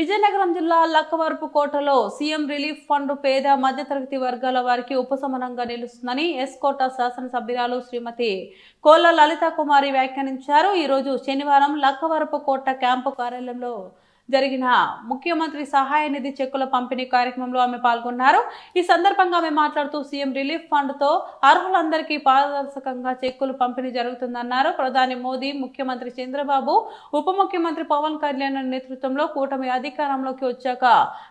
విజయనగరం జిల్లా లక్కవరపుకోటలో CM relief fund పేద మధ్యతరగతి వర్గాల వారికి ఉపశమనంగా నిలుస్తుందని ఎస్కోట శాసనసభ్యురాలు శ్రీమతి కోళ్ల లలితా కుమారి వ్యాఖ్యానించారు. ఈ రోజు శనివారం లక్కవరపుకోట క్యాంపు కార్యాలయంలో జరిగిన ముఖ్యమంత్రి సహాయ నిధి చెక్కుల పంపిణీ కార్యక్రమంలో ఆమె పాల్గొన్నారు. ఈ సందర్భంగా ఆమె మాట్లాడుతూ సీఎం రిలీఫ్ ఫండ్ తో అర్హులందరికీ పారదర్శకంగా చెక్కులు పంపిణీ జరుగుతుందన్నారు. ప్రధాని మోదీ, ముఖ్యమంత్రి చంద్రబాబు, ఉప ముఖ్యమంత్రి పవన్ కళ్యాణ్ నేతృత్వంలో కూటమి అధికారంలోకి వచ్చాక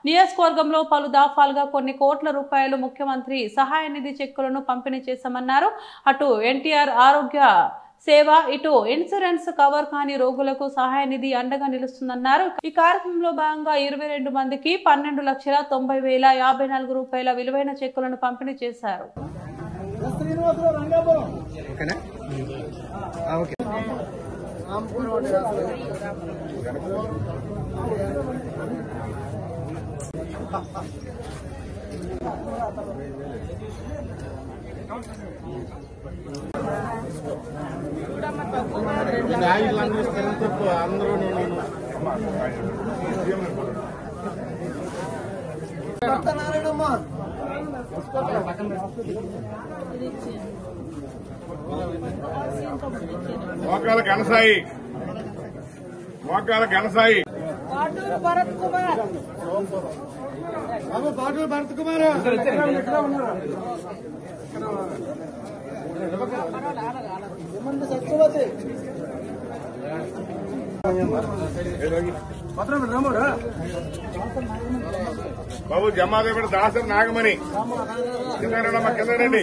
నియోజకవర్గంలో పలు దఫాలుగా కొన్ని కోట్ల రూపాయలు ముఖ్యమంత్రి సహాయ నిధి చెక్కులను పంపిణీ చేశామన్నారు. అటు ఎన్టీఆర్ ఆరోగ్య సేవ, ఇటు ఇన్సూరెన్స్ కవర్ కాని రోగులకు సహాయ నిధి అండగా నిలుస్తుందన్నారు. ఈ కార్యక్రమంలో భాగంగా 22 మందికి 12,90,054 రూపాయల విలువైన చెక్కులను పంపిణీ చేశారు. మోకాల ఘనసాయి పాటూరు భరత్ కుమార్ సత్యవతి బాబు జమాదేపేట దాసరి నాగమణి కింద రండి.